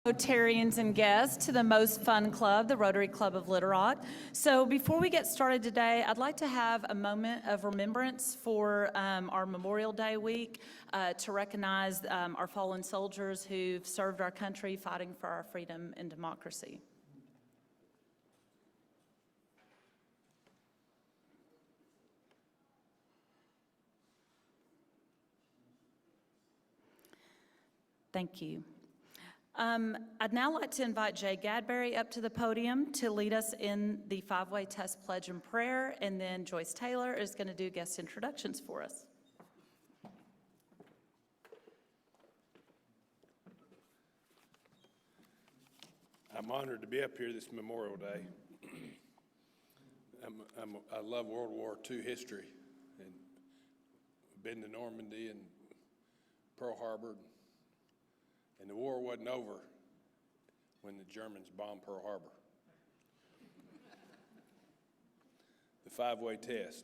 Rotarians and guests to the most fun club, the Rotary Club of Little Rock. So before we get started today, I'd like to have a moment of remembrance for our Memorial Day week to recognize our fallen soldiers who've served our country fighting for our freedom and democracy. Thank you. I'd now like to invite Jay Gadberry up to the podium to lead us in the five-way test pledge and prayer, and then Joyce Taylor is going to do guest introductions for us. I'm honored to be up here this Memorial Day. I love World War II history, and been to Normandy and Pearl Harbor. And the war wasn't over when the Germans bombed Pearl Harbor. The five-way test.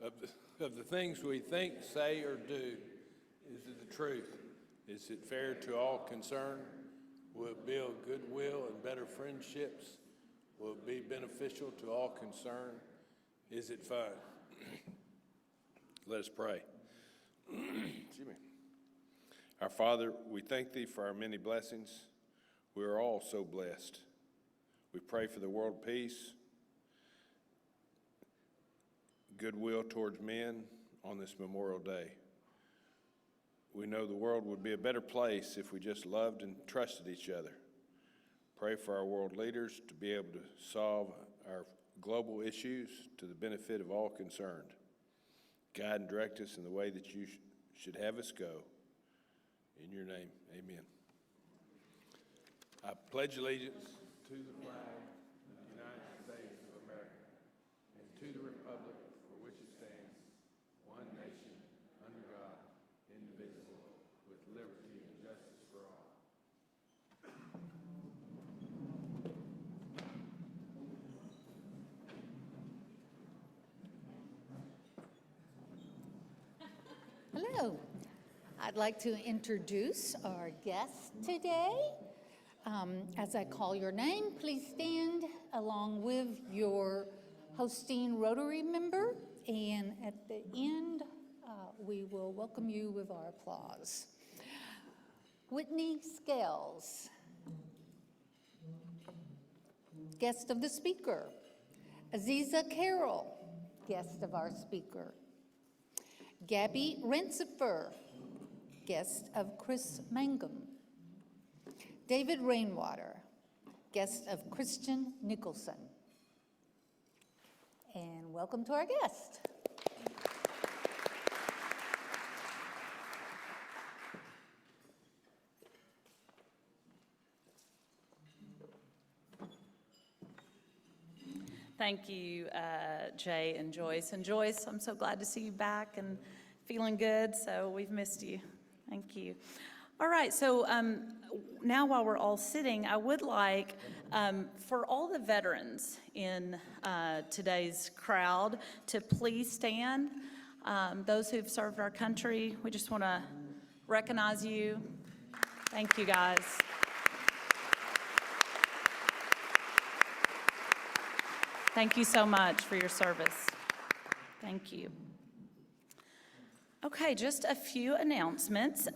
Of the things we think, say, or do, is it the truth? Is it fair to all concerned? Will it build goodwill and better friendships? Will it be beneficial to all concerned? Is it fun? Let us pray. Excuse me. Our Father, we thank Thee for our many blessings. We are all so blessed. We pray for the world peace, goodwill towards men on this Memorial Day. We know the world would be a better place if we just loved and trusted each other. Pray for our world leaders to be able to solve our global issues to the benefit of all concerned. Guide and direct us in the way that You should have us go. In Your name, amen. I pledge allegiance to the flag of the United States of America and to the republic for which it stands, one nation, under God, indivisible, with liberty and justice for all. Hello. I'd like to introduce our guest today. As I call your name, please stand along with your hosting Rotary member, and at the end, we will welcome you with our applause. Whitney Scales, guest of the speaker. Aziza Carroll, guest of our speaker. Gabby Rencifer, guest of Chris Mangum. David Rainwater, guest of Christian Nicholson. And welcome to our guest. Thank you, Jay and Joyce. And Joyce, I'm so glad to see you back and feeling good, so we've missed you. Thank you. All right, so now while we're all sitting, I would like for all the veterans in today's crowd to please stand. Those who've served our country, we just want to recognize you. Thank you, guys. Thank you so much for your service. Thank you. Okay, just a few announcements.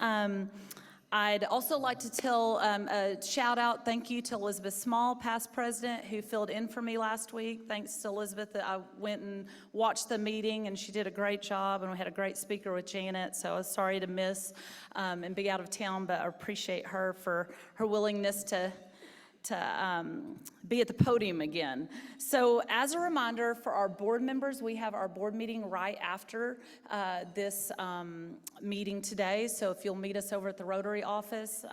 I'd also like to tell a shout out, thank you to Elizabeth Small, past president, who filled in for me last week. Thanks to Elizabeth, I went and watched the meeting and she did a great job, and we had a great speaker with Janet, so I was sorry to miss and be out of town, but I appreciate her for her willingness to be at the podium again. So as a reminder for our board members, we have our board meeting right after this meeting today. So if you'll meet us over at the Rotary office,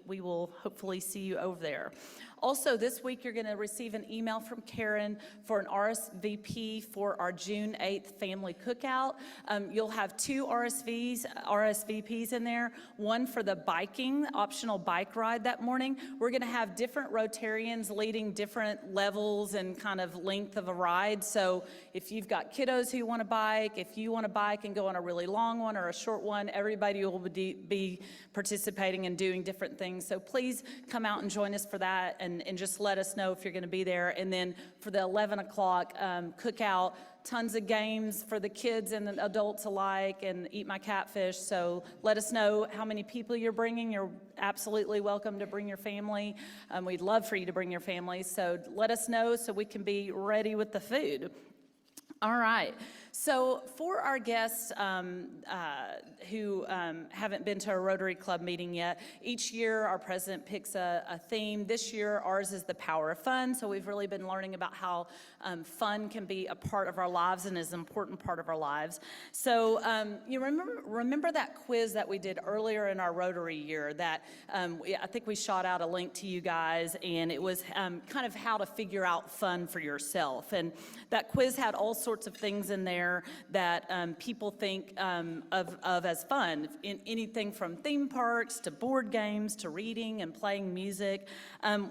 we will hopefully see you over there. Also, this week, you're going to receive an email from Karen for an RSVP for our June 8th family cookout. You'll have two RSVPs in there, one for the biking, optional bike ride that morning. We're going to have different Rotarians leading different levels and kind of length of a ride. So if you've got kiddos who want to bike, if you want to bike and go on a really long one or a short one, everybody will be participating and doing different things. So please come out and join us for that, and just let us know if you're going to be there. And then for the 11 o'clock cookout, tons of games for the kids and the adults alike, and Eat My Catfish. So let us know how many people you're bringing. You're absolutely welcome to bring your family. We'd love for you to bring your family. So let us know so we can be ready with the food. All right. So for our guests who haven't been to a Rotary Club meeting yet, each year our president picks a theme. This year ours is the power of fun. So we've really been learning about how fun can be a part of our lives and is an important part of our lives. So you remember that quiz that we did earlier in our Rotary year that I think we shot out a link to you guys, and it was kind of how to figure out fun for yourself. And that quiz had all sorts of things in there that people think of as fun, in anything from theme parks to board games to reading and playing music.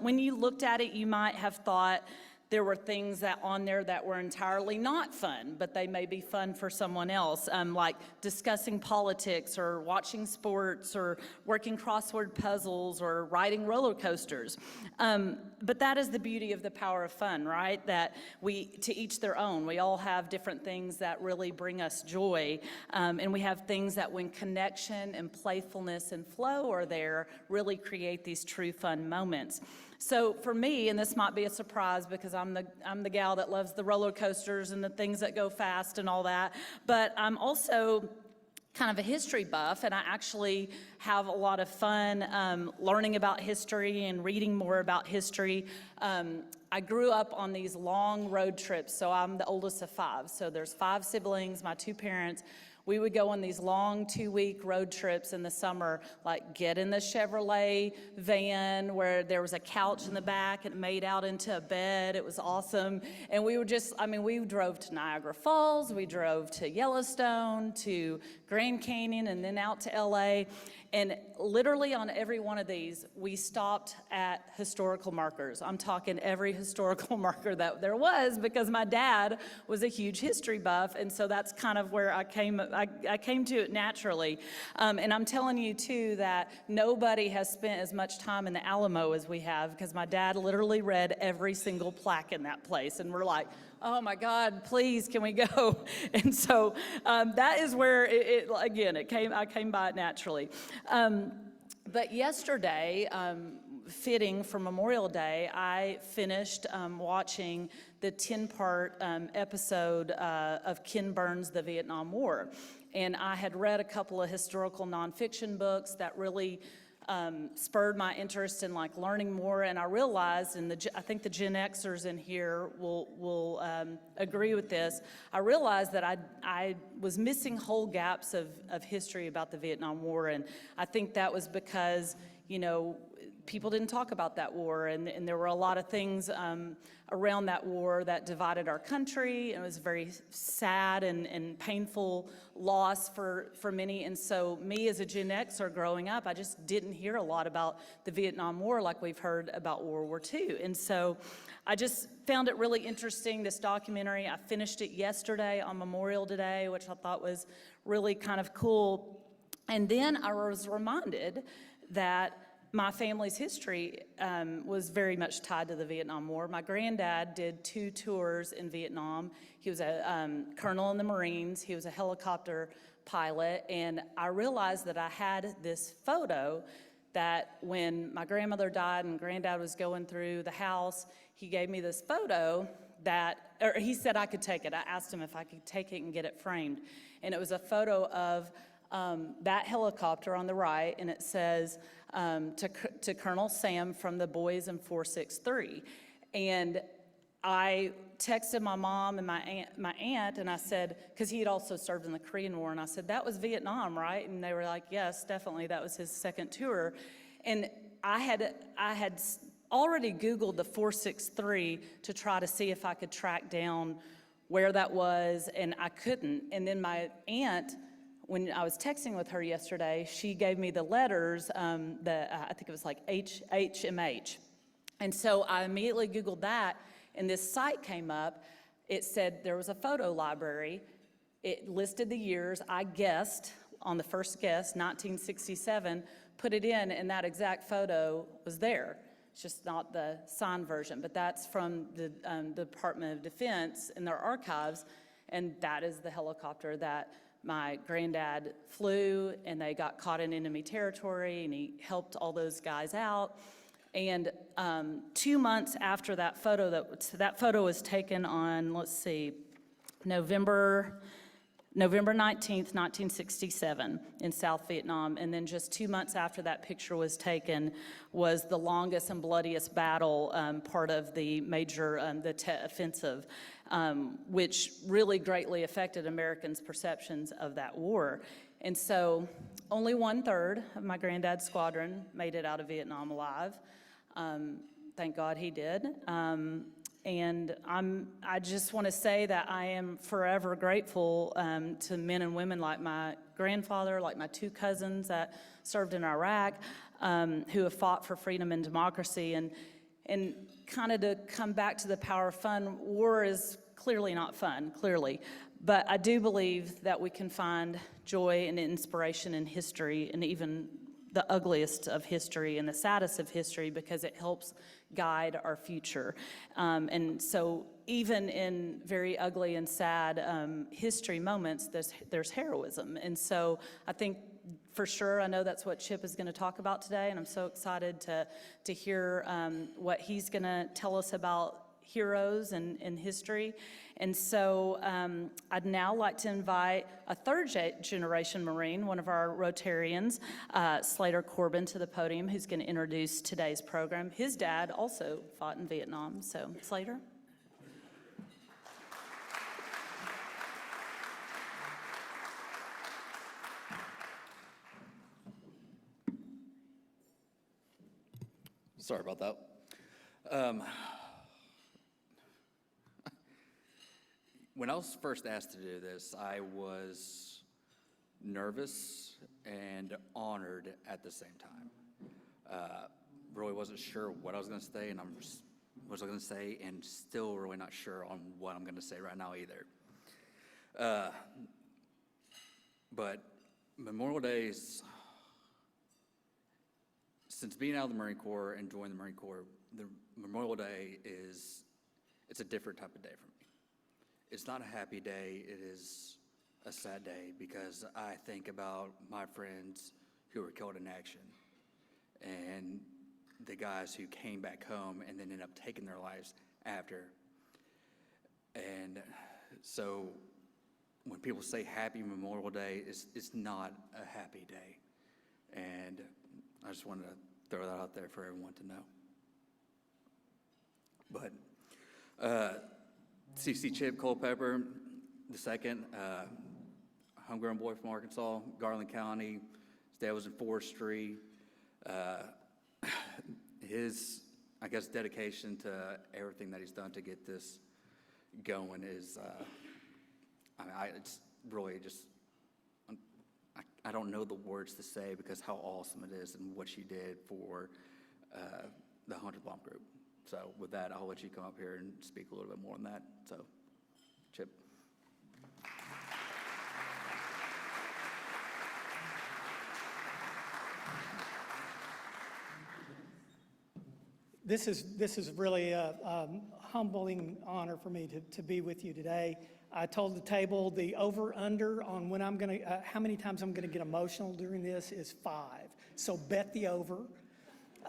When you looked at it, you might have thought there were things that on there that were entirely not fun, but they may be fun for someone else, like discussing politics or watching sports or working crossword puzzles or riding roller coasters. But that is the beauty of the power of fun, right? That to each their own. We all have different things that really bring us joy, and we have things that when connection and playfulness and flow are there, really create these true fun moments. So for me, and this might be a surprise because I'm the gal that loves the roller coasters and the things that go fast and all that, but I'm also kind of a history buff, and I actually have a lot of fun learning about history and reading more about history. I grew up on these long road trips, so I'm the oldest of five. So there's 5 siblings, my 2 parents. We would go on these long 2-week road trips in the summer, like get in the Chevrolet van where there was a couch in the back and it made out into a bed. It was awesome. And we would we drove to Niagara Falls, we drove to Yellowstone, to Grand Canyon, and then out to LA. And literally on every one of these, we stopped at historical markers. I'm talking every historical marker that there was, because my dad was a huge history buff, and so that's kind of where I came to it naturally. And I'm telling you, too, that nobody has spent as much time in the Alamo as we have, because my dad literally read every single plaque in that place, and we're like, oh my God, please, can we go? And so that is where I came by it naturally. But yesterday, fitting for Memorial Day, I finished watching the 10-part episode of Ken Burns' The Vietnam War. And I had read a couple of historical nonfiction books that really spurred my interest in learning more, and I realized, and I think the Gen Xers in here will agree with this, I realized that I was missing whole gaps of history about the Vietnam War, and I think that was because, people didn't talk about that war, and there were a lot of things around that war that divided our country, and it was a very sad and painful loss for many. And so me as a Gen Xer growing up, I just didn't hear a lot about the Vietnam War like we've heard about World War II. And so I just found it really interesting, this documentary. I finished it yesterday on Memorial Day, which I thought was really kind of cool. And then I was reminded that my family's history was very much tied to the Vietnam War. My granddad did 2 tours in Vietnam. He was a colonel in the Marines. He was a helicopter pilot. And I realized that I had this photo that when my grandmother died and granddad was going through the house, he gave me this photo or he said I could take it. I asked him if I could take it and get it framed. And it was a photo of that helicopter on the right, and it says, to Colonel Sam from the boys in 463. And I texted my mom and my aunt, and I said, because he had also served in the Korean War, and I said, that was Vietnam, right? And they were like, yes, definitely, that was his second tour. And I had already Googled the 463 to try to see if I could track down where that was, and I couldn't. And then my aunt, when I was texting with her yesterday, she gave me the letters, I think it was like HMH. And so I immediately Googled that, and this site came up. It said there was a photo library. It listed the years. I guessed, on the first guess, 1967, put it in, and that exact photo was there. It's just not the signed version, but that's from the Department of Defense in their archives, and that is the helicopter that my granddad flew, and they got caught in enemy territory, and he helped all those guys out. And 2 months after that photo, that photo was taken on, let's see, November 19th, 1967 in South Vietnam. And then just 2 months after that picture was taken was the longest and bloodiest battle, part of the major, the Tet Offensive, which really greatly affected Americans' perceptions of that war. And so only 1/3 of my granddad's squadron made it out of Vietnam alive. Thank God he did. And I just want to say that I am forever grateful to men and women like my grandfather, like my 2 cousins that served in Iraq, who have fought for freedom and democracy. And kind of to come back to the power of fun, war is clearly not fun, clearly. But I do believe that we can find joy and inspiration in history, and even the ugliest of history and the saddest of history, because it helps guide our future. And so even in very ugly and sad history moments, there's heroism. And so I think for sure, I know that's what Chip is going to talk about today, and I'm so excited to hear what he's going to tell us about heroes in history. And so I'd now like to invite a third-generation Marine, one of our Rotarians, Slater Corbin, to the podium, who's going to introduce today's program. His dad also fought in Vietnam. So, Slater. Sorry about that. When I was first asked to do this, I was nervous and honored at the same time. Really wasn't sure what I was going to say, and and still really not sure on what I'm going to say right now either. But Memorial Days, since being out of the Marine Corps and joining the Marine Corps, the Memorial Day it's a different type of day for me. It's not a happy day, it is a sad day, because I think about my friends who were killed in action and the guys who came back home and then ended up taking their lives after. And so when people say Happy Memorial Day, it's not a happy day. And I just wanted to throw that out there for everyone to know. But CC Chip Culpepper II, homegrown boy from Arkansas, Garland County. His dad was in forestry. His, I guess, dedication to everything that he's done to get this going is, it's really just, I don't know the words to say because how awesome it is and what she did for the 100 Bomb Group. So with that, I'll let you come up here and speak a little bit more on that. So, Chip. This is really a humbling honor for me to be with you today. I told the table the over/under on when I'm going to, how many times I'm going to get emotional during this is 5. So bet the over.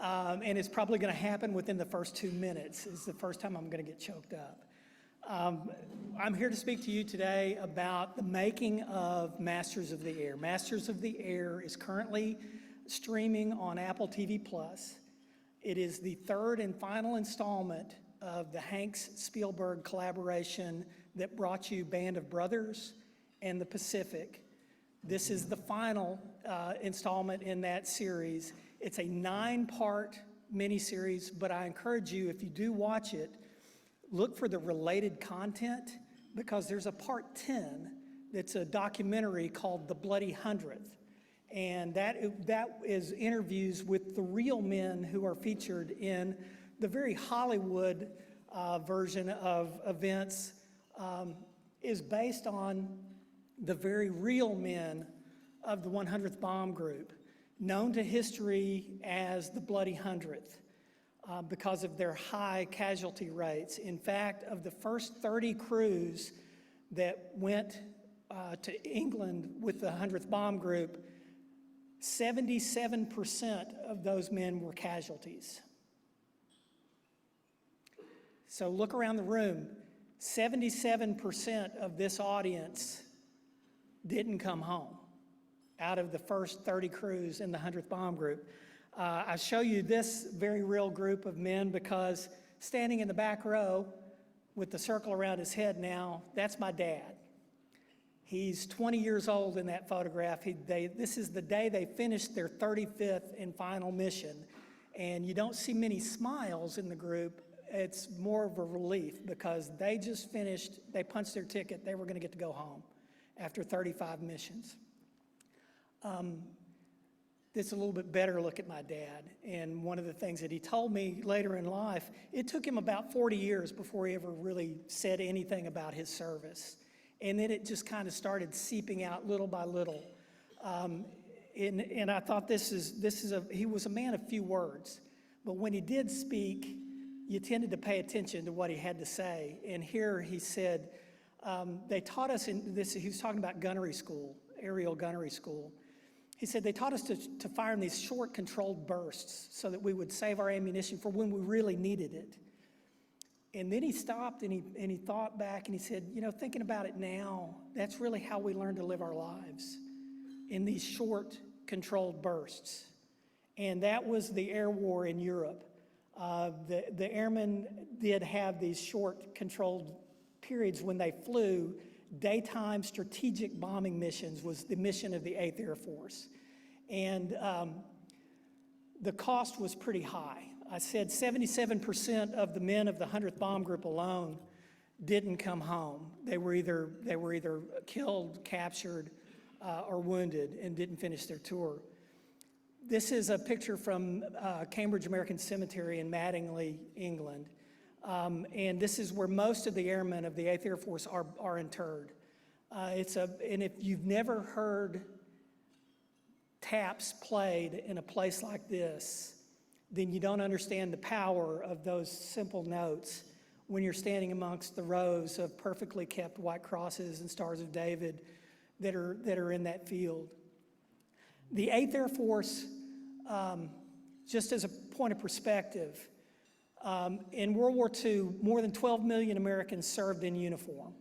And it's probably going to happen within the first 2 minutes. It's the first time I'm going to get choked up. I'm here to speak to you today about the making of Masters of the Air. Masters of the Air is currently streaming on Apple TV+. It is the third and final installment of the Hanks-Spielberg collaboration that brought you Band of Brothers and The Pacific. This is the final installment in that series. It's a 9-part miniseries, but I encourage you, if you do watch it, look for the related content, because there's a part 10 that's a documentary called The Bloody 100th. And that is interviews with the real men who are featured in the very Hollywood version of events, is based on the very real men of the 100th Bomb Group, known to history as the Bloody 100th, because of their high casualty rates. In fact, of the first 30 crews that went to England with the 100th Bomb Group, 77% of those men were casualties. So look around the room, 77% of this audience didn't come home out of the first 30 crews in the 100th Bomb Group. I show you this very real group of men because standing in the back row with the circle around his head now, that's my dad. He's 20 years old in that photograph. This is the day they finished their 35th and final mission. And you don't see many smiles in the group. It's more of a relief because they just finished, they punched their ticket, they were going to get to go home after 35 missions. This is a little bit better look at my dad. And one of the things that he told me later in life, it took him about 40 years before he ever really said anything about his service. And then it just kind of started seeping out little by little. And I thought he was a man of few words. But when he did speak, you tended to pay attention to what he had to say. And here he said, they taught us in this, he was talking about gunnery school, aerial gunnery school. He said, they taught us to fire in these short controlled bursts so that we would save our ammunition for when we really needed it. And then he stopped and he thought back and he said, you know, thinking about it now, that's really how we learn to live our lives, in these short controlled bursts. And that was the air war in Europe. The airmen did have these short controlled periods when they flew. Daytime strategic bombing missions was the mission of the 8th Air Force. And the cost was pretty high. I said 77% of the men of the 100th Bomb Group alone didn't come home. They were either killed, captured, or wounded and didn't finish their tour. This is a picture from Cambridge American Cemetery in Mattingly, England. And this is where most of the airmen of the 8th Air Force are interred. And if you've never heard taps played in a place like this, then you don't understand the power of those simple notes when you're standing amongst the rows of perfectly kept white crosses and Stars of David that are in that field. The 8th Air Force, just as a point of perspective, in World War II, more than 12 million Americans served in uniform.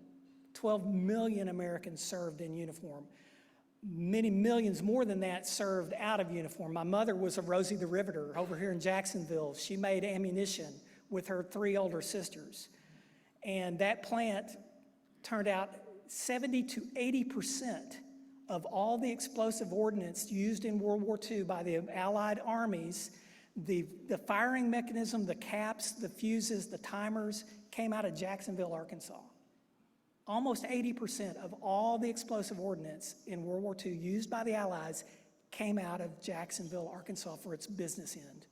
12 million Americans served in uniform. Many millions more than that served out of uniform. My mother was a Rosie the Riveter over here in Jacksonville. She made ammunition with her 3 older sisters. And that plant turned out 70 to 80% of all the explosive ordnance used in World War II by the Allied armies, the firing mechanism, the caps, the fuses, the timers, came out of Jacksonville, Arkansas. Almost 80% of all the explosive ordnance in World War II used by the Allies came out of Jacksonville, Arkansas for its business end.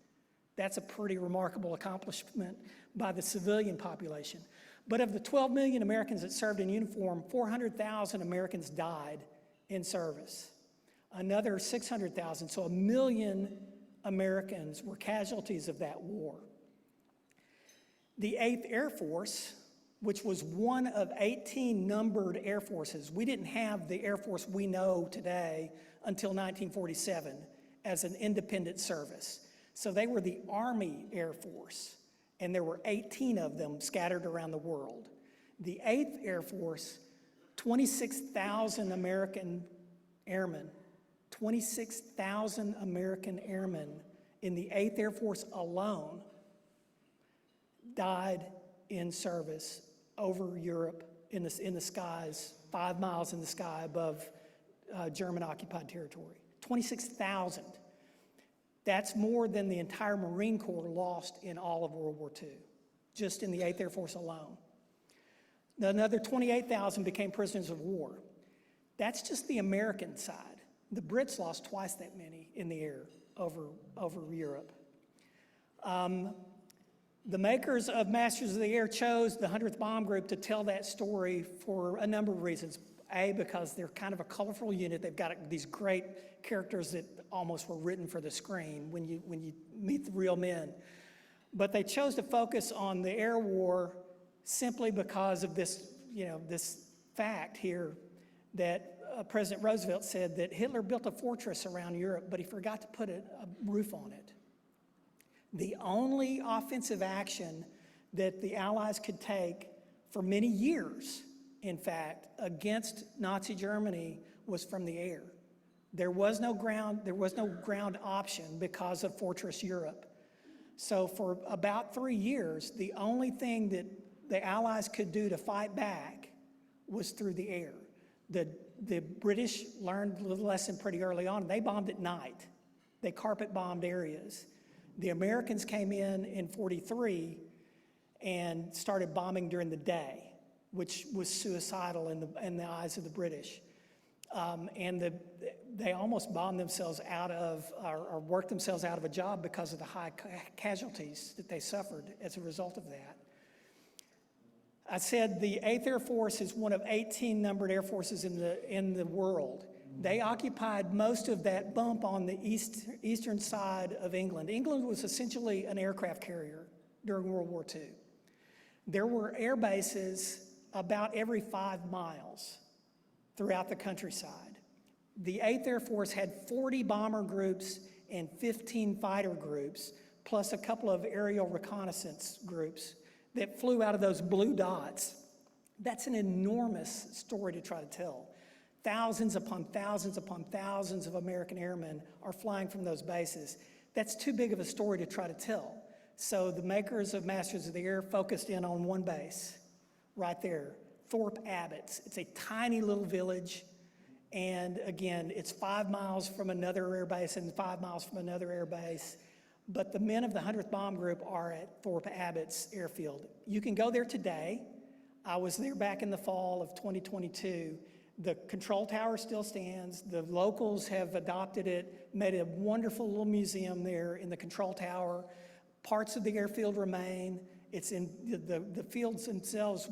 That's a pretty remarkable accomplishment by the civilian population. But of the 12 million Americans that served in uniform, 400,000 Americans died in service. Another 600,000, so 1 million Americans were casualties of that war. The 8th Air Force, which was one of 18 numbered air forces. We didn't have the Air Force we know today until 1947 as an independent service. So they were the Army Air Force, and there were 18 of them scattered around the world. The 8th Air Force, 26,000 American airmen, 26,000 American airmen in the 8th Air Force alone died in service over Europe in the skies, 5 miles in the sky above German-occupied territory. 26,000. That's more than the entire Marine Corps lost in all of World War II, just in the 8th Air Force alone. Another 28,000 became prisoners of war. That's just the American side. The Brits lost twice that many in the air over Europe. The makers of Masters of the Air chose the 100th Bomb Group to tell that story for a number of reasons. A, because they're kind of a colorful unit. They've got these great characters that almost were written for the screen when you meet the real men. But they chose to focus on the air war simply because of this, this fact here that President Roosevelt said that Hitler built a fortress around Europe, but he forgot to put a roof on it. The only offensive action that the Allies could take for many years, in fact, against Nazi Germany was from the air. There was no ground option because of Fortress Europe. So for about 3 years, the only thing that the Allies could do to fight back was through the air. The British learned the lesson pretty early on. They bombed at night. They carpet bombed areas. The Americans came in 43 and started bombing during the day, which was suicidal in the eyes of the British. They almost bombed themselves out of, or worked themselves out of a job because of the high casualties that they suffered as a result of that. I said the 8th Air Force is one of 18 numbered air forces in the world. They occupied most of that bump on the eastern side of England. England was essentially an aircraft carrier during World War II. There were air bases about every 5 miles throughout the countryside. The 8th Air Force had 40 bomber groups and 15 fighter groups, plus a couple of aerial reconnaissance groups that flew out of those blue dots. That's an enormous story to try to tell. Thousands upon thousands upon thousands of American airmen are flying from those bases. That's too big of a story to try to tell. So the makers of Masters of the Air focused in on one base, right there, Thorpe Abbotts. It's a tiny little village, and again, it's 5 miles from another air base and 5 miles from another air base. But the men of the 100th Bomb Group are at Thorpe Abbotts Airfield. You can go there today. I was there back in the fall of 2022. The control tower still stands. The locals have adopted it, made a wonderful little museum there in the control tower. Parts of the airfield remain. It's in the fields themselves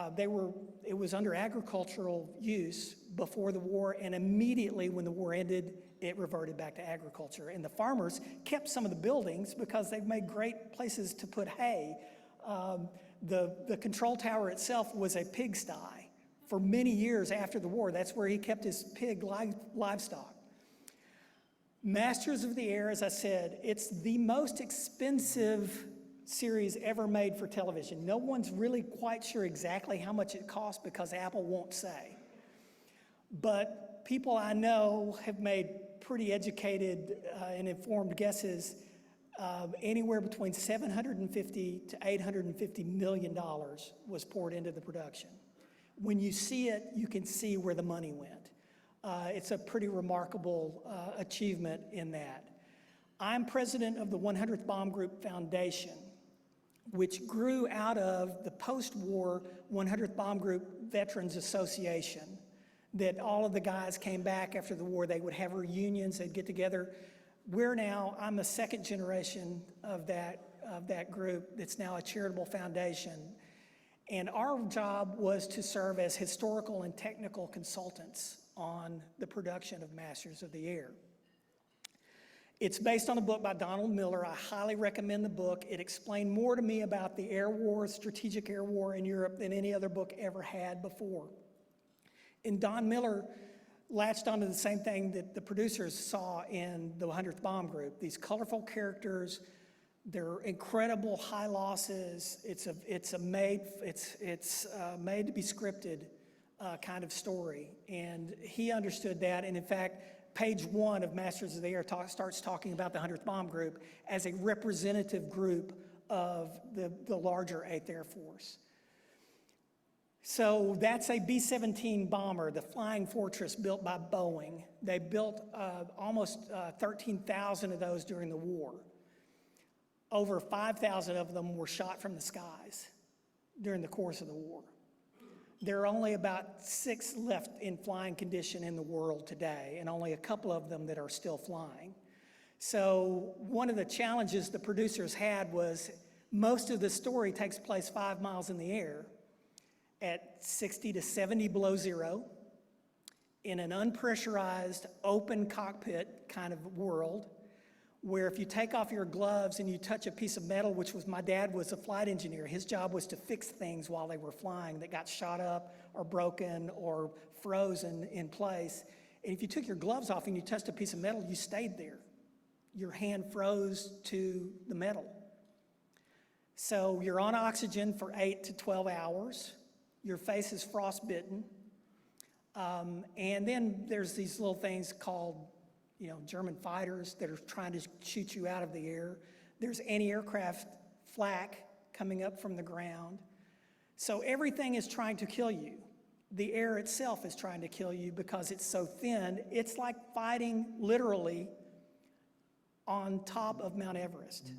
it was under agricultural use before the war, and immediately when the war ended, it reverted back to agriculture. And the farmers kept some of the buildings because they've made great places to put hay. The control tower itself was a pigsty. For many years after the war, that's where he kept his pig livestock. Masters of the Air, as I said, it's the most expensive series ever made for television. No one's really quite sure exactly how much it costs because Apple won't say. But people I know have made pretty educated and informed guesses. Anywhere between $750 to $850 million was poured into the production. When you see it, you can see where the money went. It's a pretty remarkable achievement in that. I'm president of the 100th Bomb Group Foundation, which grew out of the post-war 100th Bomb Group Veterans Association, that all of the guys came back after the war. They would have reunions, they'd get together. I'm the second generation of that group. It's now a charitable foundation. And our job was to serve as historical and technical consultants on the production of Masters of the Air. It's based on a book by Donald Miller. I highly recommend the book. It explained more to me about the air war, strategic air war in Europe than any other book ever had before. And Don Miller latched onto the same thing that the producers saw in the 100th Bomb Group. These colorful characters, they're incredible high losses. It's made to be scripted kind of story. And he understood that. And in fact, page 1 of Masters of the Air starts talking about the 100th Bomb Group as a representative group of the larger 8th Air Force. So that's a B-17 bomber, the Flying Fortress built by Boeing. They built almost 13,000 of those during the war. Over 5,000 of them were shot from the skies during the course of the war. There are only about 6 left in flying condition in the world today, and only a couple of them that are still flying. So one of the challenges the producers had was most of the story takes place 5 miles in the air at 60 to 70 below zero in an unpressurized, open cockpit kind of world where if you take off your gloves and you touch a piece of metal, which was, my dad was a flight engineer, his job was to fix things while they were flying that got shot up or broken or frozen in place. And if you took your gloves off and you touched a piece of metal, you stayed there. Your hand froze to the metal. So you're on oxygen for 8 to 12 hours. Your face is frostbitten. And then there's these little things called, German fighters that are trying to shoot you out of the air. There's anti-aircraft flak coming up from the ground. So everything is trying to kill you. The air itself is trying to kill you because it's so thin. It's like fighting literally on top of Mount Everest.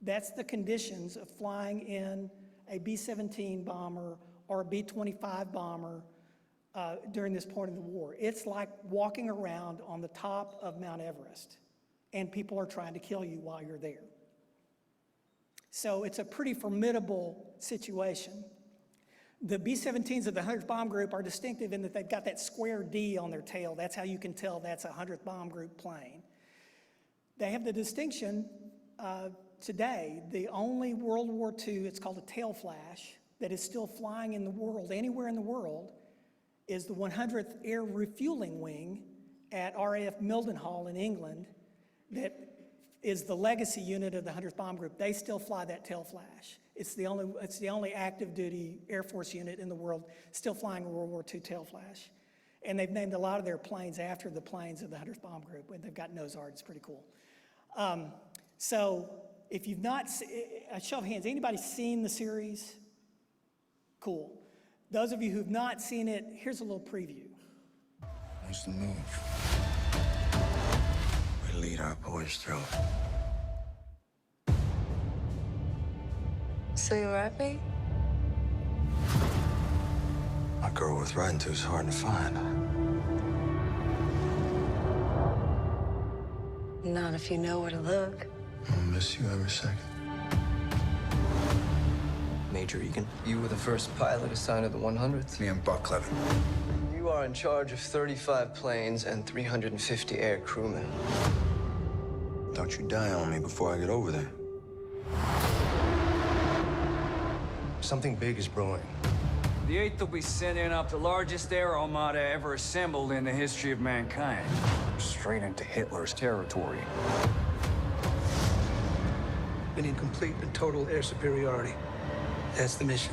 That's the conditions of flying in a B-17 bomber or a B-25 bomber during this point of the war. It's like walking around on the top of Mount Everest, and people are trying to kill you while you're there. So it's a pretty formidable situation. The B-17s of the 100th Bomb Group are distinctive in that they've got that square D on their tail. That's how you can tell that's a 100th Bomb Group plane. They have the distinction today, the only World War II, it's called a tail flash, that is still flying in the world, anywhere in the world, is the 100th Air Refueling Wing at RAF Mildenhall in England that is the legacy unit of the 100th Bomb Group. They still fly that tail flash. It's the only active duty Air Force unit in the world still flying a World War II tail flash. And they've named a lot of their planes after the planes of the 100th Bomb Group, and they've got nose art. It's pretty cool. So if you've not, a show of hands, anybody seen the series? Cool. Those of you who've not seen it, here's a little preview. What's the move? We lead our boys through it. So you're happy? A girl worth riding to is hard to find. Not if you know where to look. I'll miss you every second. Major Egan, you were the first pilot assigned to the 100th. Me and Buck Levin. You are in charge of 35 planes and 350 air crewmen. Don't you die on me before I get over there. Something big is brewing. The 8th will be sending up the largest air armada ever assembled in the history of mankind. Straight into Hitler's territory. We need complete and total air superiority. That's the mission.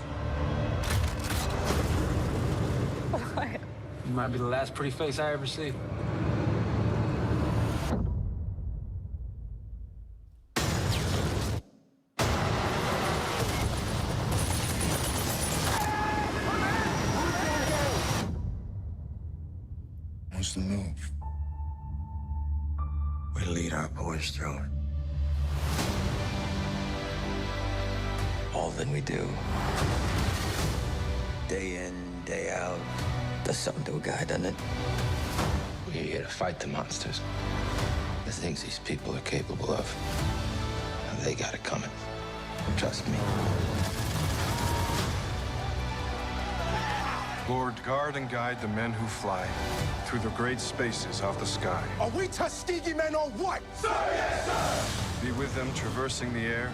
You might be the last pretty face I ever see. What's the move? We lead our boys through it. All that we do, day in, day out, does something to a guy, doesn't it? We're here to fight the monsters. The things these people are capable of. And they got it coming. Trust me. Lord, guard and guide the men who fly through the great spaces of the sky. Are we Tuskegee men or what? Sir, yes, sir! Be with them traversing the air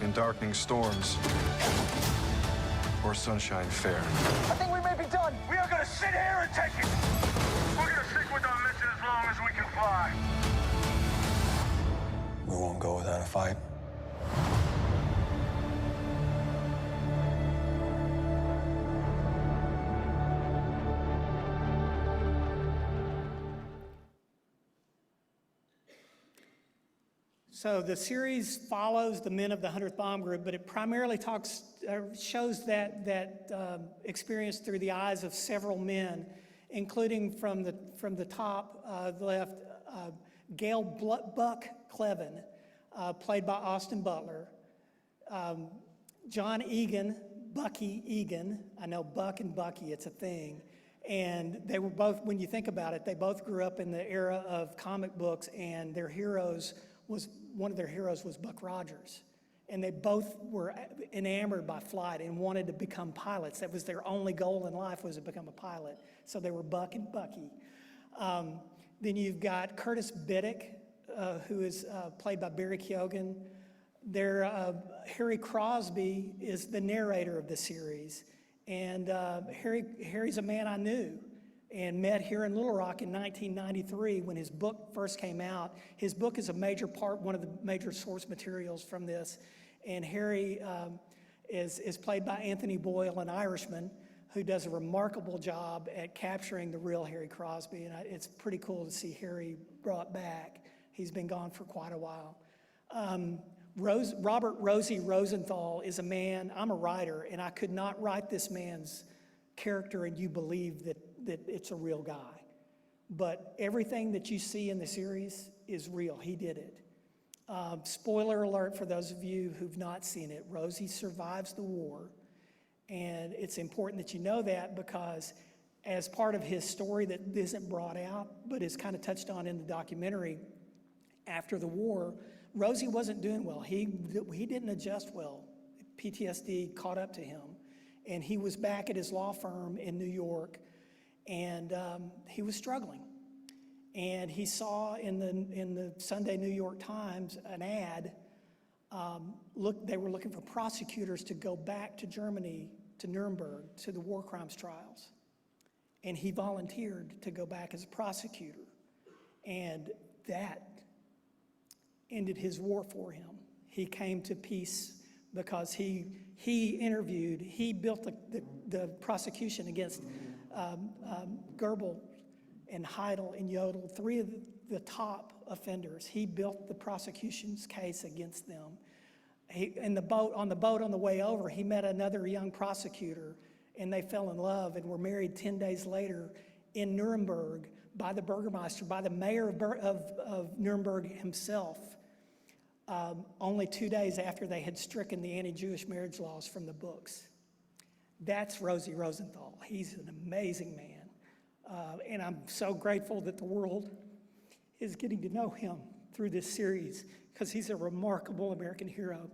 in darkening storms or sunshine fair. I think we may be done. We are gonna sit here and take it. We're gonna stick with our mission as long as we can fly. We won't go without a fight. So the series follows the men of the 100th Bomb Group, but it primarily shows that experience through the eyes of several men, including from the top left, Gail Buck Clevin, played by Austin Butler, John Egan, Bucky Egan. I know Buck and Bucky, it's a thing. And they were both, when you think about it, they both grew up in the era of comic books, and one of their heroes was Buck Rogers. And they both were enamored by flight and wanted to become pilots. That was their only goal in life, was to become a pilot. So they were Buck and Bucky. Then you've got Curtis Biddick, who is played by Barry Keoghan. Harry Crosby is the narrator of the series. And Harry's a man I knew and met here in Little Rock in 1993 when his book first came out. His book is a major part, one of the major source materials from this. And Harry is played by Anthony Boyle, an Irishman, who does a remarkable job at capturing the real Harry Crosby. And it's pretty cool to see Harry brought back. He's been gone for quite a while. Robert Rosie Rosenthal is a man, I'm a writer, and I could not write this man's character and you believe that it's a real guy. But everything that you see in the series is real. He did it. Spoiler alert for those of you who've not seen it, Rosie survives the war. And it's important that you know that, because as part of his story that isn't brought out, but is kind of touched on in the documentary, after the war, Rosie wasn't doing well. He didn't adjust well. PTSD caught up to him. And he was back at his law firm in New York, and he was struggling. And he saw in the Sunday New York Times an ad. They were looking for prosecutors to go back to Germany, to Nuremberg, to the war crimes trials. And he volunteered to go back as a prosecutor. And that ended his war for him. He came to peace because he built the prosecution against Goebbels and Heidel and Jodl, three of the top offenders. He built the prosecution's case against them. On the boat on the way over, he met another young prosecutor, and they fell in love and were married 10 days later in Nuremberg by the Burgermeister, by the mayor of Nuremberg himself, only 2 days after they had stricken the anti-Jewish marriage laws from the books. That's Rosie Rosenthal. He's an amazing man. And I'm so grateful that the world is getting to know him through this series, because he's a remarkable American hero.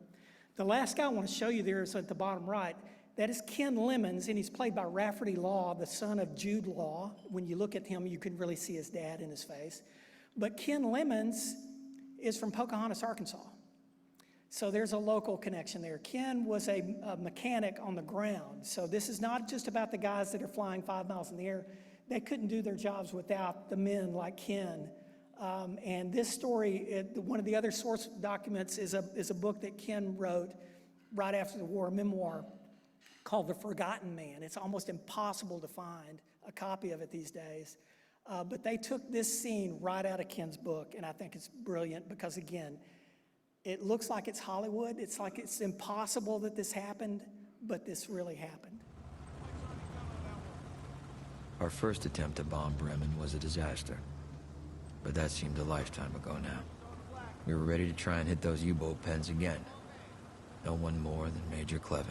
The last guy I want to show you there is at the bottom right. That is Ken Lemons, and he's played by Rafferty Law, the son of Jude Law. When you look at him, you can really see his dad in his face. But Ken Lemons is from Pocahontas, Arkansas. So there's a local connection there. Ken was a mechanic on the ground. So this is not just about the guys that are flying 5 miles in the air. They couldn't do their jobs without the men like Ken. And this story, one of the other source documents is a book that Ken wrote right after the war, a memoir called The Forgotten Man. It's almost impossible to find a copy of it these days. But they took this scene right out of Ken's book, and I think it's brilliant because, again, it looks like it's Hollywood. It's like it's impossible that this happened, but this really happened. Our first attempt to bomb Bremen was a disaster, but that seemed a lifetime ago now. We were ready to try and hit those U-boat pens again. No one more than Major Clevin.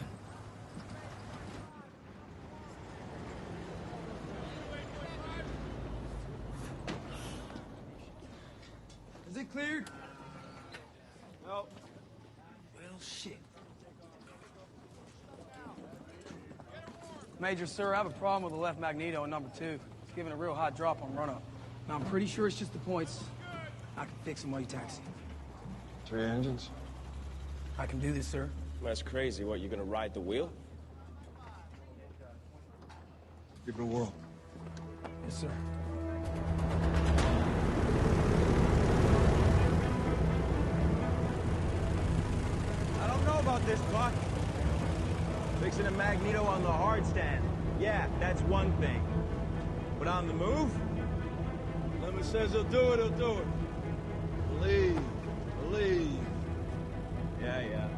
Is it cleared? No. Well, shit. Major, sir, I have a problem with the left magneto in number 2. It's giving a real hot drop on run-up. Now, I'm pretty sure it's just the points. I can fix them while you taxi. 3 engines? I can do this, sir. That's crazy. What, you gonna ride the wheel? Give it a whirl. Yes, sir. I don't know about this, Buck. Fixing a magneto on the hard stand. Yeah, that's one thing. But on the move? Lemon says he'll do it, he'll do it. Believe. Please. Yeah.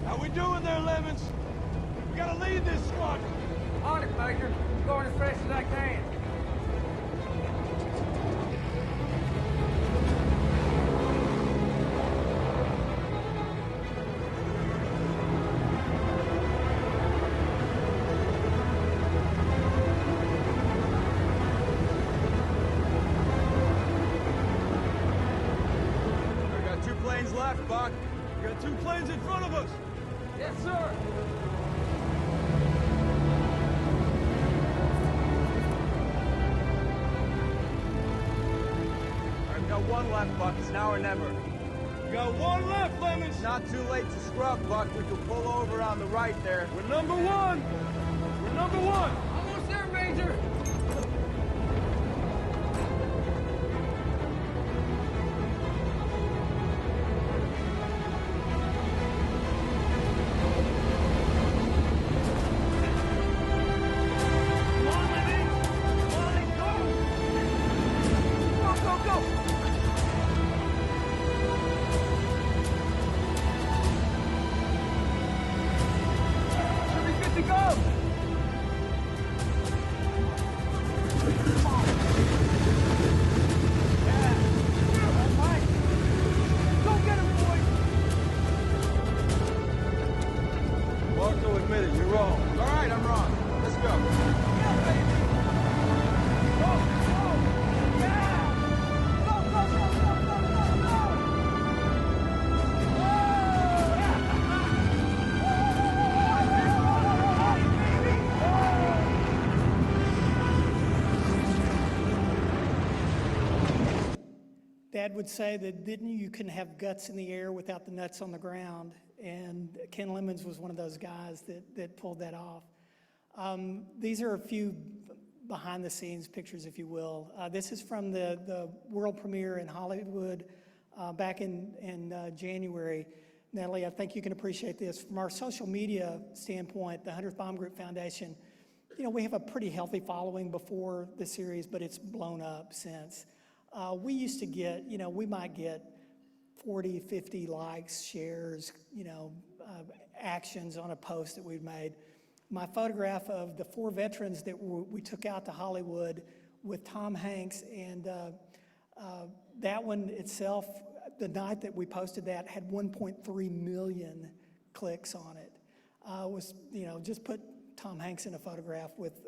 How we doing there, Lemons? We gotta lead this squadron. On it, Major. I'm going as fast as I can. We got 2 planes left, Buck. We got 2 planes in front of us. Yes, sir. All right, we got 1 left, Buck. It's now or never. We got 1 left, Lemons. It's not too late to scrub, Buck. We can pull over on the right there. We're number 1. We're number 1. Almost there, Major. Marco admitted, you're wrong. All right, I'm wrong. Let's go. Dad would say that didn't you can have guts in the air without the nuts on the ground, and Ken Lemons was one of those guys that pulled that off. These are a few behind-the-scenes pictures, if you will. This is from the world premiere in Hollywood back in January. Natalie, I think you can appreciate this. From our social media standpoint, the 100th Bomb Group Foundation, you know, we have a pretty healthy following before the series, but it's blown up since. We used to get, you know, we might get 40, 50 likes, shares, you know, actions on a post that we've made. My photograph of the 4 veterans that we took out to Hollywood with Tom Hanks, and that one itself, the night that we posted that, had 1.3 million clicks on it. Was, you know, just put Tom Hanks in a photograph with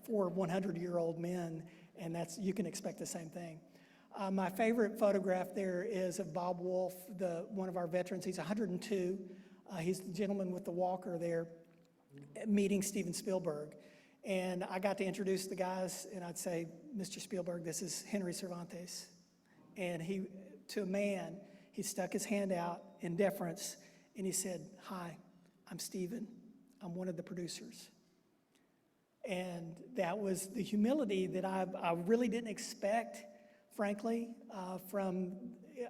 4 100-year-old men, and that's, you can expect the same thing. My favorite photograph there is of Bob Wolf, one of our veterans. He's 102. He's the gentleman with the walker there, meeting Steven Spielberg. And I got to introduce the guys, and I'd say, Mr. Spielberg, this is Henry Cervantes. And he, to a man, he stuck his hand out in deference, and he said, "Hi, I'm Steven. I'm one of the producers." And that was the humility that I really didn't expect, frankly, from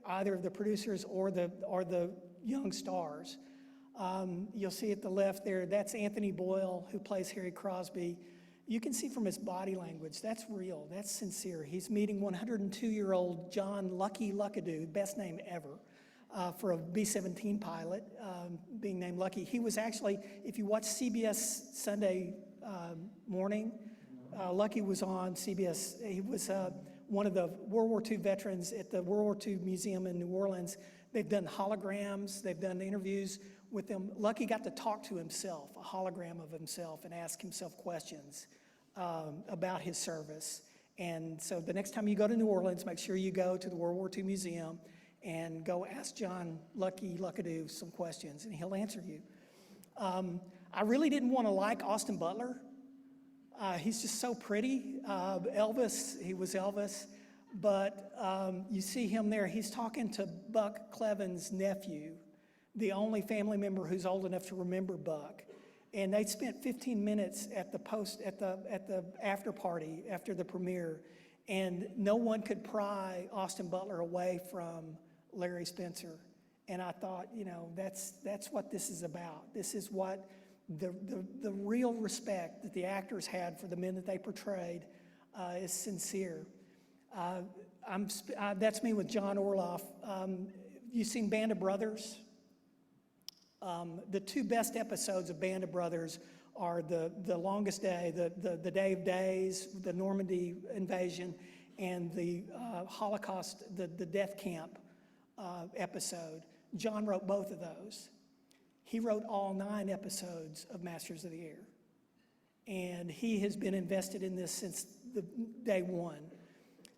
either of the producers or the young stars. You'll see at the left there, that's Anthony Boyle, who plays Harry Crosby. You can see from his body language, that's real, that's sincere. He's meeting 102-year-old John Lucky Luckadoo, best name ever, for a B-17 pilot, being named Lucky. He was actually, if you watch CBS Sunday morning, Lucky was on CBS. He was one of the World War II veterans at the World War II Museum in New Orleans. They've done holograms, they've done interviews with him. Lucky got to talk to himself, a hologram of himself, and ask himself questions about his service. And so the next time you go to New Orleans, make sure you go to the World War II Museum and go ask John Lucky Luckadoo some questions, and he'll answer you. I really didn't want to like Austin Butler. He's just so pretty. Elvis, he was Elvis. But you see him there, he's talking to Buck Cleven's nephew, the only family member who's old enough to remember Buck. And they spent 15 minutes at the after party, after the premiere, and no one could pry Austin Butler away from Larry Spencer. And I thought, you know, that's what this is about. This is what the real respect that the actors had for the men that they portrayed is sincere. That's me with John Orloff. You seen Band of Brothers? The two best episodes of Band of Brothers are the Longest Day, the Day of Days, the Normandy invasion, and the Holocaust, the death camp episode. John wrote both of those. He wrote all 9 episodes of Masters of the Air. And he has been invested in this since the day one.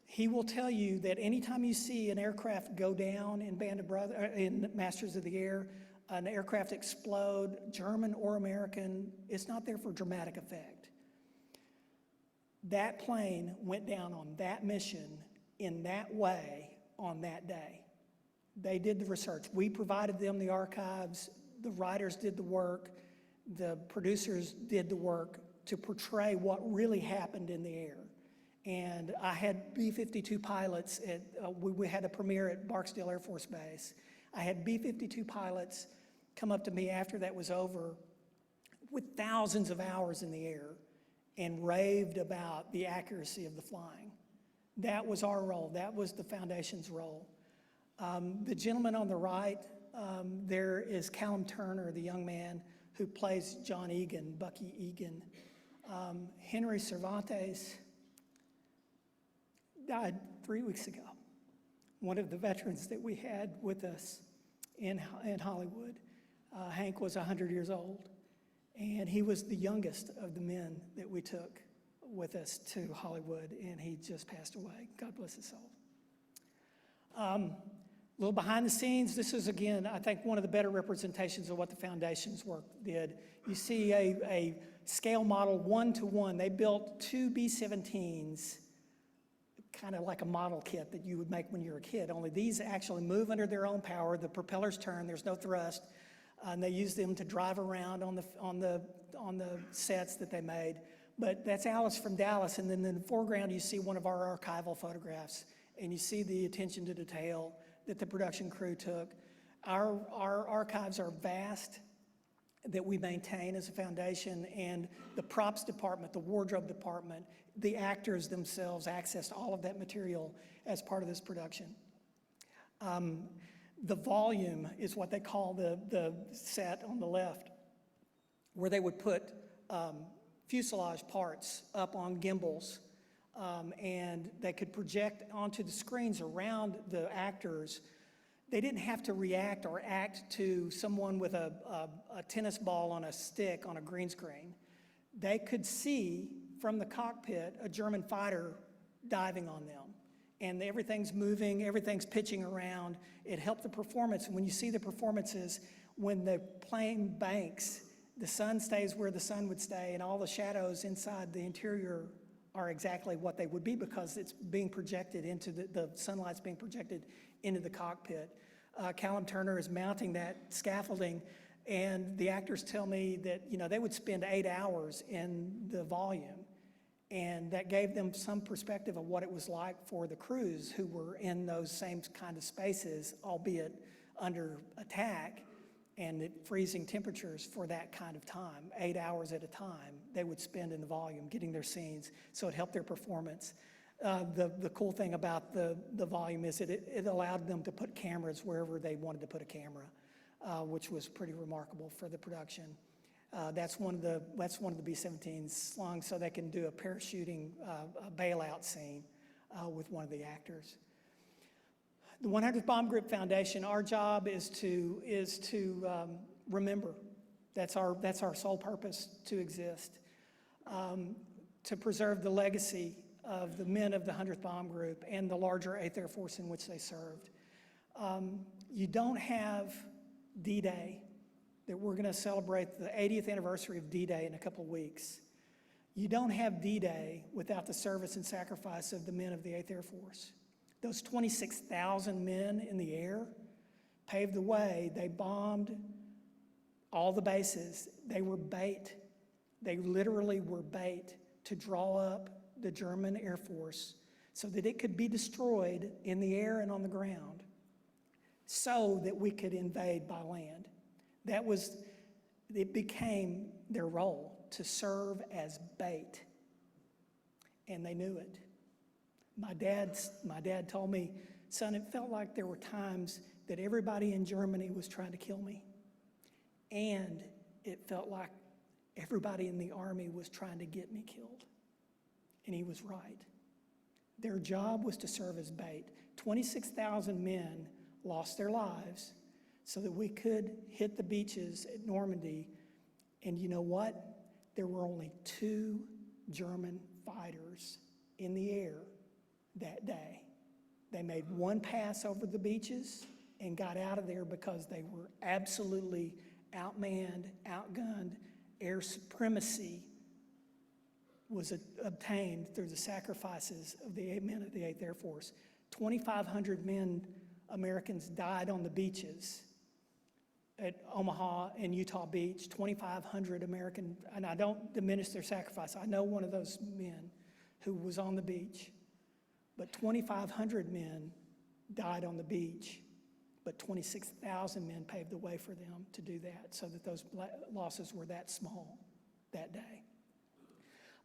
He will tell you that anytime you see an aircraft go down in in Masters of the Air, an aircraft explode, German or American, it's not there for dramatic effect. That plane went down on that mission in that way on that day. They did the research. We provided them the archives. The writers did the work. The producers did the work to portray what really happened in the air. And I had B-52 pilots we had a premiere at Barksdale Air Force Base. I had B-52 pilots come up to me after that was over with thousands of hours in the air and raved about the accuracy of the flying. That was our role. That was the Foundation's role. The gentleman on the right, there is Callum Turner, the young man who plays John Egan, Bucky Egan. Henry Cervantes died 3 weeks ago. One of the veterans that we had with us in Hollywood. Hank was 100 years old, and he was the youngest of the men that we took with us to Hollywood, and he just passed away. God bless his soul. A little behind the scenes, this is, again, I think one of the better representations of what the Foundation's work did. You see a scale model 1-to-1. They built 2 B-17s, kind of like a model kit that you would make when you were a kid, only these actually move under their own power. The propellers turn, there's no thrust, and they use them to drive around on the sets that they made. But that's Alice from Dallas, and then in the foreground you see one of our archival photographs, and you see the attention to detail that the production crew took. Our archives are vast, that we maintain as a foundation, and the props department, the wardrobe department, the actors themselves accessed all of that material as part of this production. The volume is what they call the set on the left, where they would put fuselage parts up on gimbals, and they could project onto the screens around the actors. They didn't have to react or act to someone with a tennis ball on a stick on a green screen. They could see from the cockpit a German fighter diving on them. And everything's moving, everything's pitching around. It helped the performance. And when you see the performances, when the plane banks, the sun stays where the sun would stay, and all the shadows inside the interior are exactly what they would be because it's being projected into the sunlight's being projected into the cockpit. Callum Turner is mounting that scaffolding, and the actors tell me that, you know, they would spend 8 hours in the volume, and that gave them some perspective of what it was like for the crews who were in those same kind of spaces, albeit under attack and at freezing temperatures for that kind of time. 8 hours at a time they would spend in the volume getting their scenes, so it helped their performance. The cool thing about the volume is that it allowed them to put cameras wherever they wanted to put a camera, which was pretty remarkable for the production. That's one of the B-17s slung so they can do a parachuting bailout scene with one of the actors. The 100th Bomb Group Foundation, our job is to remember. That's our sole purpose, to exist, to preserve the legacy of the men of the 100th Bomb Group and the larger 8th Air Force in which they served. You don't have D-Day, that we're going to celebrate the 80th anniversary of D-Day in a couple weeks. You don't have D-Day without the service and sacrifice of the men of the 8th Air Force. Those 26,000 men in the air paved the way. They bombed all the bases. They were bait. They literally were bait to draw up the German Air Force so that it could be destroyed in the air and on the ground so that we could invade by land. It became their role to serve as bait, and they knew it. My dad told me, son, it felt like there were times that everybody in Germany was trying to kill me. And it felt like everybody in the army was trying to get me killed. And he was right. Their job was to serve as bait. 26,000 men lost their lives so that we could hit the beaches at Normandy. And you know what? There were only 2 German fighters in the air that day. They made one pass over the beaches and got out of there because they were absolutely outmanned, outgunned. Air supremacy was obtained through the sacrifices of the men of the 8th Air Force. 2,500 men, Americans, died on the beaches at Omaha and Utah Beach. 2,500 American, and I don't diminish their sacrifice. I know one of those men who was on the beach, but 2,500 men died on the beach, but 26,000 men paved the way for them to do that, so that those losses were that small that day.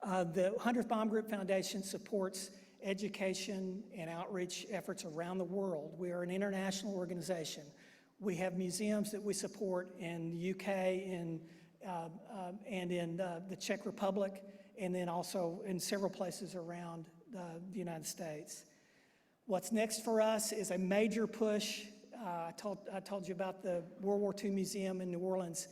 The 100th Bomb Group Foundation supports education and outreach efforts around the world. We are an international organization. We have museums that we support in the UK and in the Czech Republic, and then also in several places around the United States. What's next for us is a major push. I told you about the World War II Museum in New Orleans.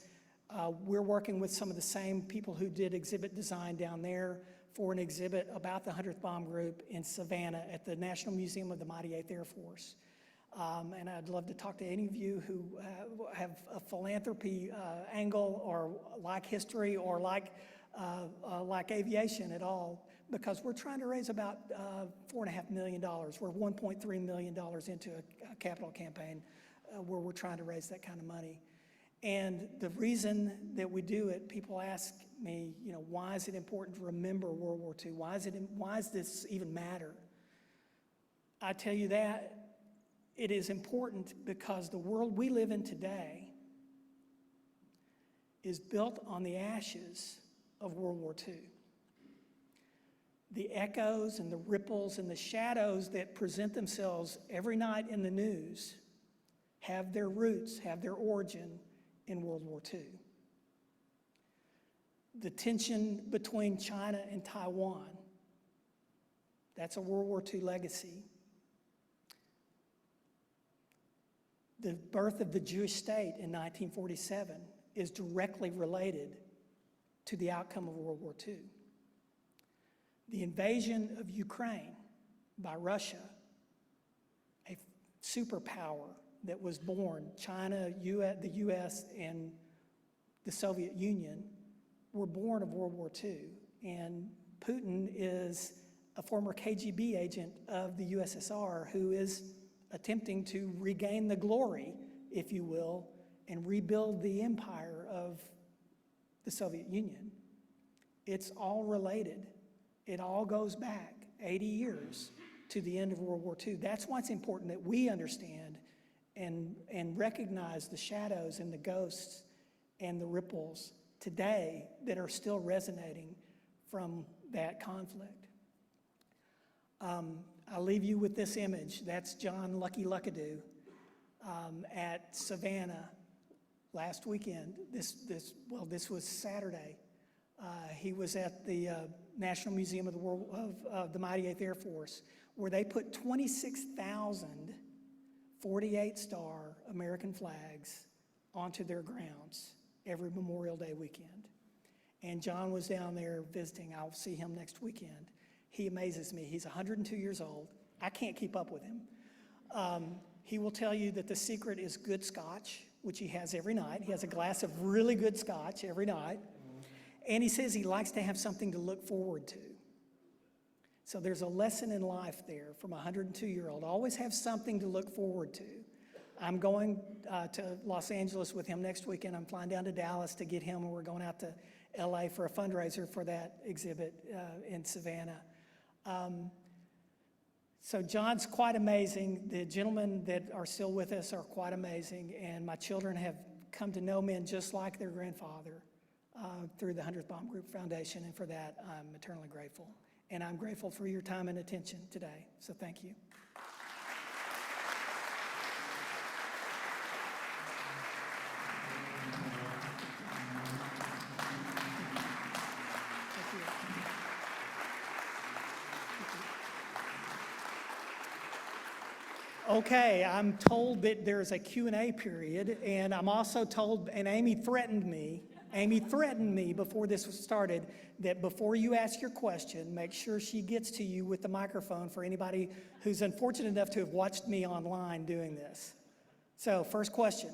We're working with some of the same people who did exhibit design down there for an exhibit about the 100th Bomb Group in Savannah at the National Museum of the Mighty 8th Air Force. And I'd love to talk to any of you who have a philanthropy angle or like history or like aviation at all, because we're trying to raise about $4.5 million. We're $1.3 million into a capital campaign where we're trying to raise that kind of money. And the reason that we do it, people ask me, why is it important to remember World War II? Why does this even matter? I tell you that it is important because the world we live in today is built on the ashes of World War II. The echoes and the ripples and the shadows that present themselves every night in the news have their roots, have their origin in World War II. The tension between China and Taiwan, that's a World War II legacy. The birth of the Jewish state in 1947 is directly related to the outcome of World War II. The invasion of Ukraine by Russia, a superpower that was born, China, the US, and the Soviet Union were born of World War II. And Putin is a former KGB agent of the USSR who is attempting to regain the glory, if you will, and rebuild the empire of the Soviet Union. It's all related. It all goes back 80 years to the end of World War II. That's why it's important that we understand and recognize the shadows and the ghosts and the ripples today that are still resonating from that conflict. I'll leave you with this image. That's John Lucky Luckadoo at Savannah last weekend. This was Saturday. He was at the National Museum of the Mighty 8th Air Force, where they put 26,000 48-star American flags onto their grounds every Memorial Day weekend. And John was down there visiting. I'll see him next weekend. He amazes me. He's 102 years old. I can't keep up with him. He will tell you that the secret is good scotch, which he has every night. He has a glass of really good scotch every night. And he says he likes to have something to look forward to. So there's a lesson in life there from a 102-year-old. Always have something to look forward to. I'm going to Los Angeles with him next weekend. I'm flying down to Dallas to get him, and we're going out to LA for a fundraiser for that exhibit in Savannah. So John's quite amazing. The gentlemen that are still with us are quite amazing, and my children have come to know men just like their grandfather through the 100th Bomb Group Foundation, and for that I'm eternally grateful. And I'm grateful for your time and attention today, so thank you. Okay, I'm told that there's a Q&A period, and I'm also told, and Amy threatened me before this was started, that before you ask your question, make sure she gets to you with the microphone for anybody who's unfortunate enough to have watched me online doing this. So, first question.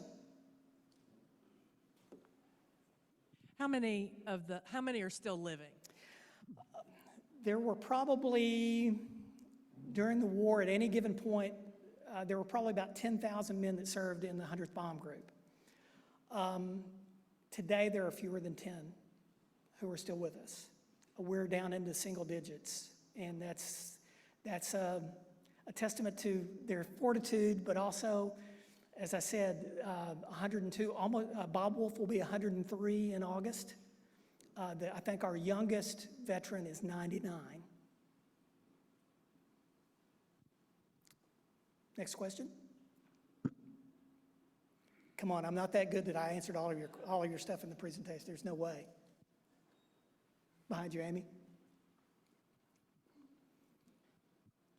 How many are still living? There were probably, during the war, at any given point, there were probably about 10,000 men that served in the 100th Bomb Group. Today, there are fewer than 10 who are still with us. We're down into single digits, and that's a testament to their fortitude, but also, as I said, 102, Bob Wolf will be 103 in August. I think our youngest veteran is 99. Next question. Come on, I'm not that good that I answered all of your stuff in the presentation. There's no way. Behind you, Amy.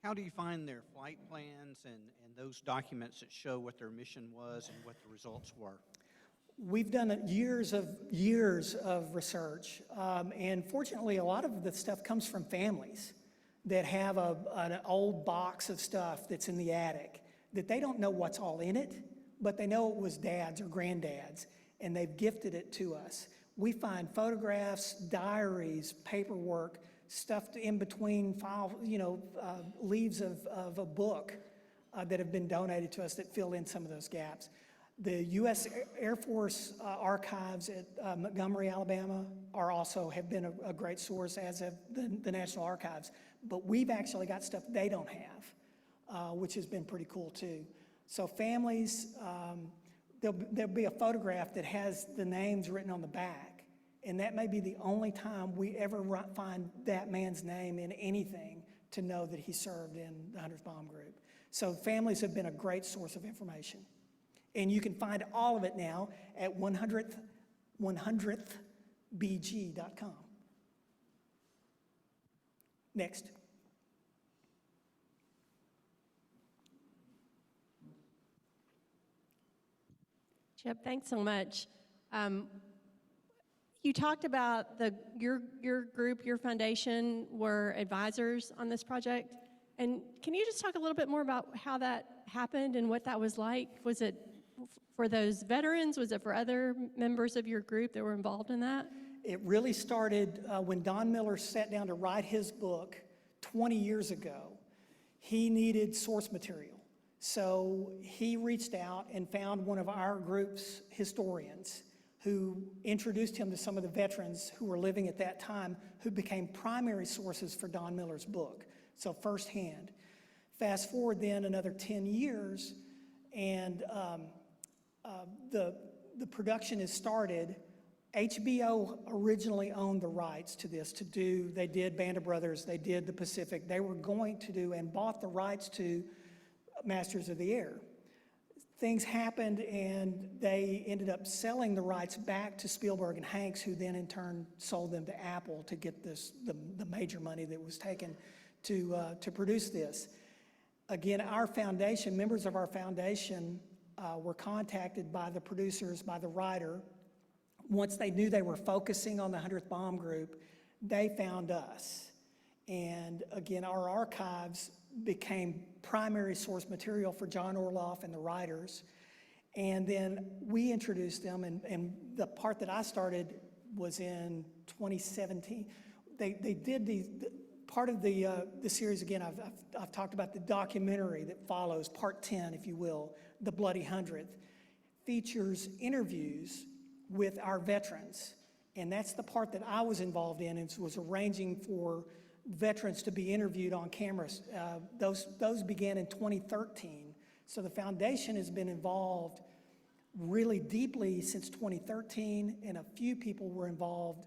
How do you find their flight plans and those documents that show what their mission was and what the results were? We've done years of research, and fortunately, a lot of the stuff comes from families that have an old box of stuff that's in the attic that they don't know what's all in it, but they know it was dad's or granddad's, and they've gifted it to us. We find photographs, diaries, paperwork, stuffed in between leaves of a book that have been donated to us that fill in some of those gaps. The U.S. Air Force archives at Montgomery, Alabama have been a great source, as have the National Archives. But we've actually got stuff they don't have, which has been pretty cool too. So families, there'll be a photograph that has the names written on the back, and that may be the only time we ever find that man's name in anything to know that he served in the 100th Bomb Group. So families have been a great source of information. And you can find all of it now at 100thbg.com. Next. Chip, thanks so much. You talked about your group, your foundation were advisors on this project. And can you just talk a little bit more about how that happened and what that was like? Was it for those veterans? Was it for other members of your group that were involved in that? It really started when Don Miller sat down to write his book 20 years ago. He needed source material. So he reached out and found one of our group's historians who introduced him to some of the veterans who were living at that time, who became primary sources for Don Miller's book, so firsthand. Fast forward then another 10 years, and the production has started. HBO originally owned the rights to this they did Band of Brothers, they did The Pacific. They were going to do and bought the rights to Masters of the Air. Things happened and they ended up selling the rights back to Spielberg and Hanks, who then in turn sold them to Apple to get the major money that was taken to produce this. Again, our foundation, members of our foundation were contacted by the producers, by the writer. Once they knew they were focusing on the 100th Bomb Group, they found us. And again, our archives became primary source material for John Orloff and the writers. And then we introduced them, and the part that I started was in 2017. They did part of the series. Again, I've talked about the documentary that follows, part 10, if you will, The Bloody 100th, features interviews with our veterans. And that's the part that I was involved in, and was arranging for veterans to be interviewed on cameras. Those began in 2013. So the foundation has been involved really deeply since 2013, and a few people were involved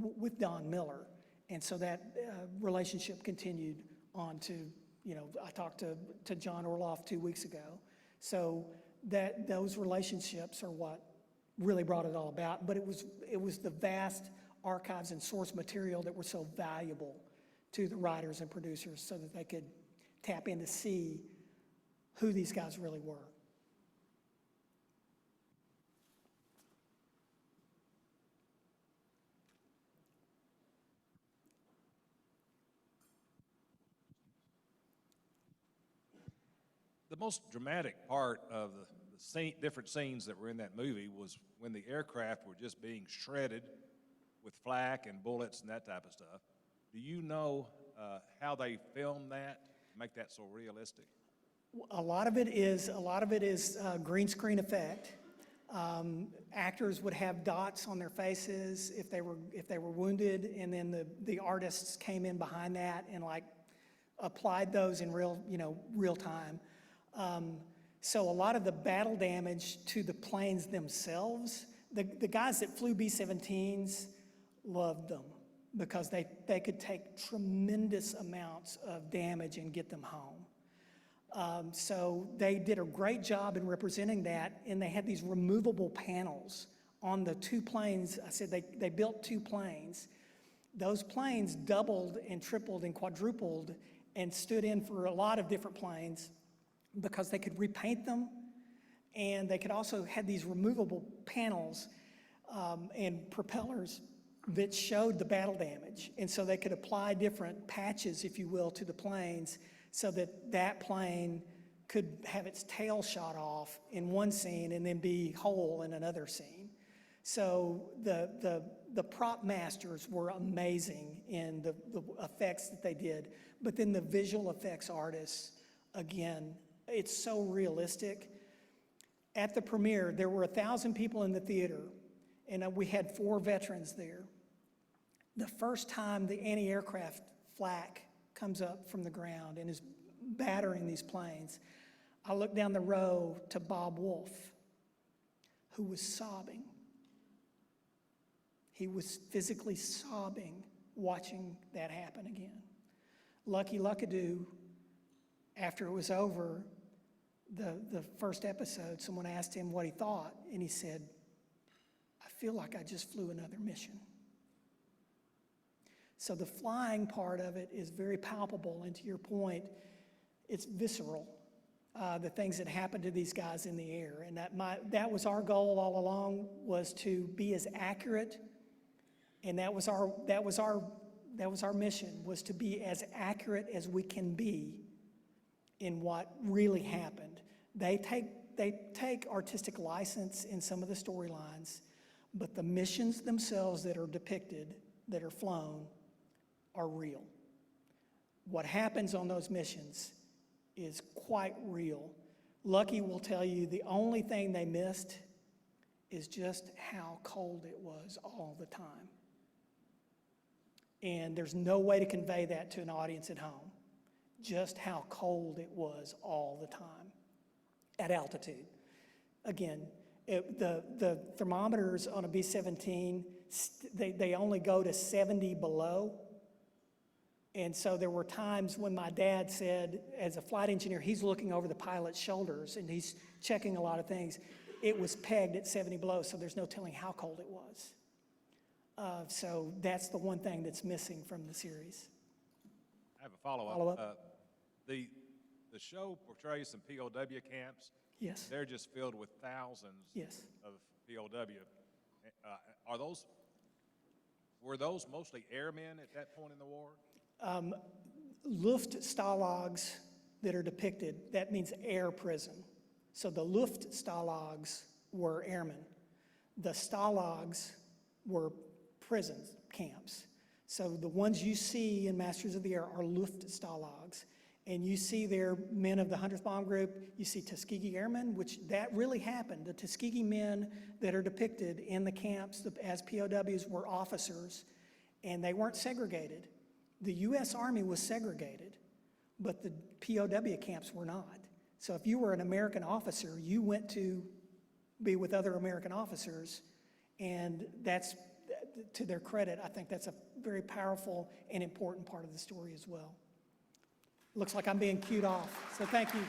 with Don Miller. And so that relationship continued on to, I talked to John Orloff 2 weeks ago. So those relationships are what really brought it all about. But it was the vast archives and source material that were so valuable to the writers and producers so that they could tap in to see who these guys really were. The most dramatic part of the different scenes that were in that movie was when the aircraft were just being shredded with flak and bullets and that type of stuff. Do you know how they filmed that, make that so realistic? A lot of it is green screen effect. Actors would have dots on their faces if they were wounded, and then the artists came in behind that and like applied those in real time. So a lot of the battle damage to the planes themselves, the guys that flew B-17s loved them because they could take tremendous amounts of damage and get them home. So they did a great job in representing that, and they had these removable panels on the two planes. I said they built two planes. Those planes doubled and tripled and quadrupled and stood in for a lot of different planes because they could repaint them, and they could also have these removable panels and propellers that showed the battle damage. And so they could apply different patches, if you will, to the planes so that plane could have its tail shot off in one scene and then be whole in another scene. So the prop masters were amazing in the effects that they did. But then the visual effects artists, again, it's so realistic. At the premiere, there were 1,000 people in the theater, and we had 4 veterans there. The first time the anti-aircraft flak comes up from the ground and is battering these planes, I looked down the row to Bob Wolf, who was sobbing. He was physically sobbing watching that happen again. Lucky Luckadoo, after it was over, the first episode, someone asked him what he thought, and he said, "I feel like I just flew another mission." So the flying part of it is very palpable, and to your point, it's visceral, the things that happen to these guys in the air. And that was our goal all along, was to be as accurate, and that was our mission, was to be as accurate as we can be in what really happened. They take artistic license in some of the storylines, but the missions themselves that are depicted, that are flown, are real. What happens on those missions is quite real. Lucky will tell you the only thing they missed is just how cold it was all the time. And there's no way to convey that to an audience at home, just how cold it was all the time at altitude. Again, the thermometers on a B-17, they only go to 70 below. And so there were times when my dad said, as a flight engineer, he's looking over the pilot's shoulders and he's checking a lot of things. It was pegged at 70 below, so there's no telling how cold it was. So that's the one thing that's missing from the series. I have a follow-up. The show portrays some POW camps. Yes. They're just filled with thousands Yes. of POW. Were those mostly airmen at that point in the war? Luftstalags that are depicted, that means air prison. So the Luftstalags were airmen. The stalags were prison camps. So the ones you see in Masters of the Air are Luftstalags. And you see there men of the 100th Bomb Group, you see Tuskegee Airmen, which that really happened. The Tuskegee men that are depicted in the camps as POWs were officers, and they weren't segregated. The U.S. Army was segregated, but the POW camps were not. So if you were an American officer, you went to be with other American officers, and to their credit, I think that's a very powerful and important part of the story as well. Looks like I'm being cued off, so thank you.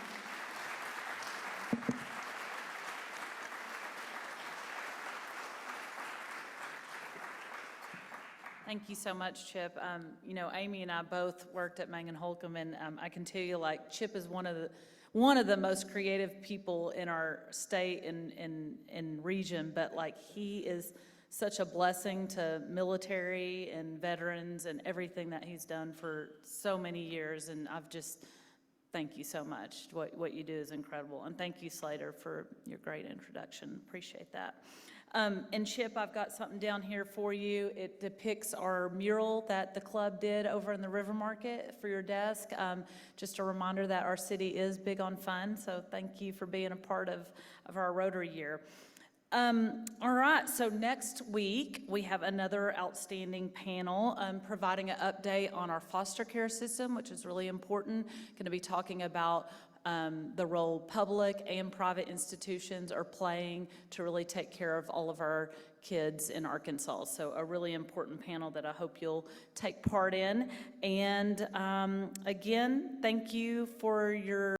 Thank you so much, Chip. You know, Amy and I both worked at Mang & Holcomb, and I can tell you, like, Chip is one of the most creative people in our state and region, but like, he is such a blessing to military and veterans and everything that he's done for so many years, and thank you so much. What you do is incredible, and thank you, Slater, for your great introduction. Appreciate that. And Chip, I've got something down here for you. It depicts our mural that the club did over in the River Market for your desk. Just a reminder that our city is big on fun, so thank you for being a part of our Rotary Year. All right, so next week, we have another outstanding panel providing an update on our foster care system, which is really important. Going to be talking about the role public and private institutions are playing to really take care of all of our kids in Arkansas. So a really important panel that I hope you'll take part in. And again, thank you for your